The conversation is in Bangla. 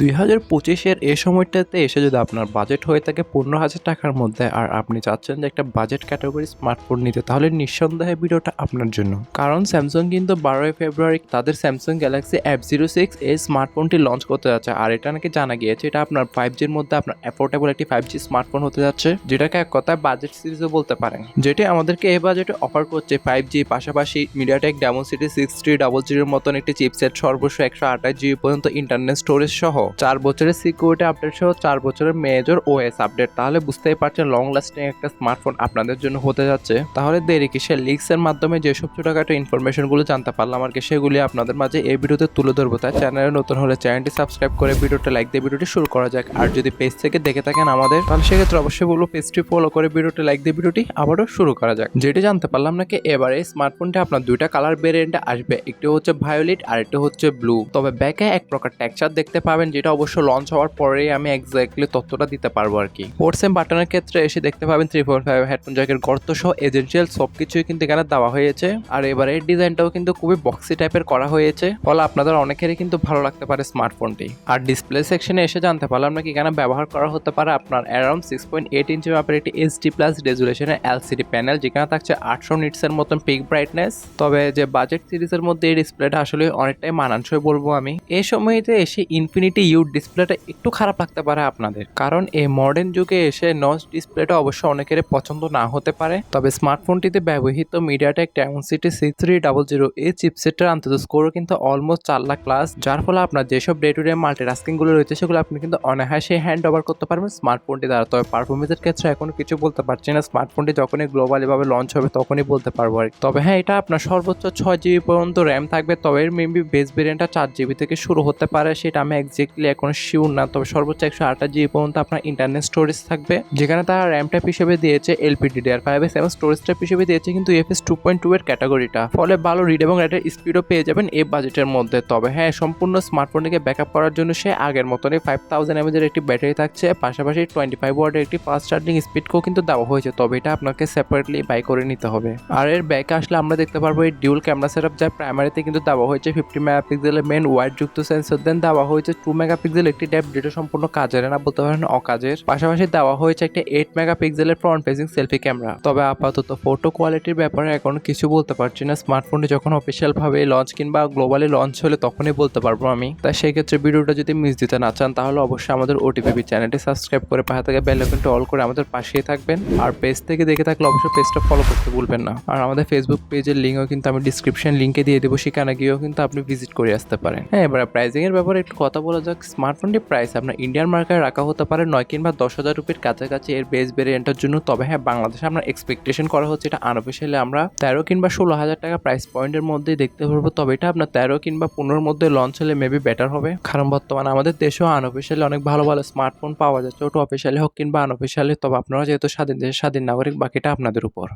2025-এর এই সময়টাতে এসে যদি আপনার বাজেট হয়ে থাকে 15,000 টাকার মধ্যে আর আপনি চাচ্ছেন যে একটা বাজেট ক্যাটাগরি স্মার্টফোন নিতে, তাহলে নিঃসন্দেহে ভিডিওটা আপনার জন্য। কারণ স্যামসাং কিন্তু 12ই ফেব্রুয়ারি তাদের স্যামসাং গ্যালাক্সি F06 এই স্মার্টফোনটি লঞ্চ করতে যাচ্ছে। আর এটা নাকি জানা গিয়েছে এটা আপনার 5G'র মধ্যে আপনার অ্যাফোর্ডেবল একটি 5G স্মার্টফোন হতে যাচ্ছে, যেটাকে এক কথায় বাজেট সিরিজও বলতে পারেন, যেটি আমাদেরকে এই বাজেটে অফার করছে 5G পাশাপাশি মিডিয়াটেক Dimensity 6300 এর মতন একটি চিপসেট, সর্বোচ্চ 128GB পর্যন্ত ইন্টারনেট স্টোরেজ সহ 4 বছরের সিকিউরিটি আপডেট সহ 4 বছরের মেজর ওএস আপডেট। তাহলে বুঝতেই পারছেন লং লাস্টিং একটা স্মার্টফোন আপনাদের জন্য হতে যাচ্ছে। তাহলে দেরি কিসের? লিক্স এর মাধ্যমে যেসব ছোটখাটো ইনফরমেশনগুলো জানতে পারলাম আর কি, সেগুলি আপনাদের মাঝে এই ভিডিওতে তুলে ধরবো। তাই চ্যানেলে নতুন হলে চ্যানেলটি সাবস্ক্রাইব করে ভিডিওটা লাইক দিয়ে ভিডিওটি শুরু করা যাক। আর যদি পেজ থেকে দেখে থাকেন আমাদের, তাহলে সেক্ষেত্রে অবশ্যই বলবো পেজটি ফলো করে ভিডিওটি লাইক দিয়ে ভিডিওটি আবারও শুরু করা যাক। যেটি জানতে পারলাম নাকি এবারে এই স্মার্টফোনটি আপনার দুইটা কালার ভেরিয়েন্টে আসবে, একটি হচ্ছে ভায়োলেট আর একটি হচ্ছে ব্লু। তবে ব্যাকে এক প্রকার টেক্সচার দেখতে পাবেন, যেটা অবশ্য লঞ্চ হওয়ার পরেই আমি এক্স্যাক্টলি তথ্যটা দিতে পারবো আর কি। পোর্ট সেম বাটনের ক্ষেত্রে এসে দেখতে পাবেন 3.5 হেডফোন জ্যাকের গর্ত সহ এজেন্সিয়াল সবকিছুই কিন্তু এখানে দেওয়া হয়েছে। আর এবারে এই ডিজাইনটাও কিন্তু খুবই বক্সি টাইপের করা হয়েছে, ফলে আপনাদের অনেকেরই কিন্তু ভালো লাগতে পারে স্মার্টফোনটি। আর ডিসপ্লে সেকশনে এসে জানতে পারলাম নাকি এখানে ব্যবহার করা হতে পারে আপনার অ্যারাউন্ড 6.8 ইঞ্চি মাপের একটি HD+ রেজুলেশনের LCD প্যানেল, যেখানে থাকছে 800 নিটসের মতন পিক ব্রাইটনেস। তবে যে বাজেট সিরিজের মধ্যে এই ডিসপ্লেটা আসলে অনেকটাই মানানসই বলবো আমি। এই সময়তে এসে ইনফিনিটি ইউ ডিসপ্লেটা একটু খারাপ লাগতে পারে আপনাদের, কারণ এই মডার্ন যুগে এসে নচ ডিসপ্লেটা অবশ্য অনেকের পছন্দ না হতে পারে। তবে স্মার্টফোনটিতে ব্যবহৃত মিডিয়াটেক Dimensity 6300 এই চিপসেটের আন্তর্জাতিক স্কোরও কিন্তু অলমোস্ট 4 লাখ প্লাস, যার ফলে আপনার যেসব ডে টু ডে মাল্টিটাস্কিং গুলো রয়েছে সেগুলো আপনি কিন্তু অনায়াসে হ্যান্ড ওভার করতে পারবেন স্মার্টফোনটি দ্বারা। তবে পারফরমেন্সের ক্ষেত্রে এখনো কিছু বলতে পারছি না, স্মার্টফোনটি যখনই গ্লোবালি ভাবে লঞ্চ হবে তখনই বলতে পারবো আর। তবে হ্যাঁ, এটা আপনার সর্বোচ্চ 6GB পর্যন্ত র্যাম থাকবে, তবে এর মেবি বেস ভেরিয়েন্টটা 4GB থেকে শুরু হতে পারে, সেটা আমি এক্স্যাক্টলি এখন শিওর না। তবে সর্বোচ্চ 128GB পর্যন্ত আপনার ইন্টারনেট স্টোরেজ থাকবে, যেখানে তারা র্যাম টাইপ হিসেবে দিয়েছে LPDDR5 এবং স্টোরেজ টাইপ হিসেবে দিয়েছে কিন্তু UFS 2.2 এর ক্যাটাগরিটা। ফলে ভালো রিড এবং রাইটের স্পিডও পেয়ে যাবেন এই বাজেটের মধ্যে। তবে হ্যাঁ, সম্পূর্ণ স্মার্টফোনটিকে ব্যাকআপ করার জন্য সে আগের মতনই 5000 mAh এর একটি ব্যাটারি থাকছে, পাশাপাশি 25 ওয়াটের একটি ফাস্ট চার্জিং স্পিডকেও কিন্তু দেওয়া হয়েছে। তবে এটা আপনাকে সেপারেটলি বাই করে নিতে হবে। আর এর ব্যাকে আসলে আমরা দেখতে পারবো এই ডিউল ক্যামেরা সেটআপ, যা প্রাইমারিতে কিন্তু দেওয়া হয়েছে 50 মেগাপিক্সেলের মেন ওয়াইড যুক্ত সেন্সর, দেন দেওয়া হয়েছে 2 মেগাপিক্সেল একটি ডেপথ, যেটা সম্পূর্ণ কাজের না বলতে পারেন অকাজের। পাশাপাশি দেওয়া হয়েছে একটা 8 মেগাপিক্সেলের ফ্রন্ট ফেসিং সেলফি ক্যামেরা। তবে আপাতত ফটো কোয়ালিটির ব্যাপারে এখন কিছু বলতে পারছি না, স্মার্টফোনটি যখন অফিসিয়াল ভাবে লঞ্চ কিংবা গ্লোবালি লঞ্চ হলে তখনই বলতে পারবো আমি। তাই সেই ক্ষেত্রে ভিডিওটা যদি মিস দিতে না চান, তাহলে অবশ্যই আমাদের OTPP চ্যানেলটি সাবস্ক্রাইব করে পাশে থেকে বেল আইকনটি অল করে আমাদের পাশেই থাকবেন। আর পেজ থেকে দেখে থাকলে অবশ্যই পেজটা ফলো করতে ভুলবেন না। আর আমাদের ফেসবুক পেজের লিঙ্কও কিন্তু আমি ডিসক্রিপশন লিঙ্কে দিয়ে দেবো, সেখানে গিয়েও কিন্তু আপনি ভিজিট করে আসতে পারেন। হ্যাঁ, এবার প্রাইসিং এর ব্যাপারে একটু কথা বলা যাক। স্মার্টফোনটির প্রাইস আপনার ইন্ডিয়ান মার্কেটে রাখা হতে পারে 9 কিংবা 10,000 রুপির কাছাকাছি এর বেস ভেরিয়েন্টের জন্য। তবে হ্যাঁ, বাংলাদেশে আমরা এক্সপেকটেশন করা হচ্ছে এটা আনঅফিসিয়ালি আমরা 13 কিংবা 16,000 টাকা প্রাইস পয়েন্টের মধ্যেই দেখতে পারবো। তবে এটা আপনার 13 কিংবা 15-এর মধ্যে লঞ্চ হলে মেবি বেটার হবে, কারণ বর্তমানে আমাদের দেশেও আনঅফিসিয়ালি অনেক ভালো ভালো স্মার্টফোন পাওয়া যাচ্ছে, ওটা অফিসিয়ালি হোক কিংবা আনঅফিসিয়ালি। তবে আপনারা যেহেতু স্বাধীন দেশের স্বাধীন নাগরিক, বাকিটা আপনাদের উপর।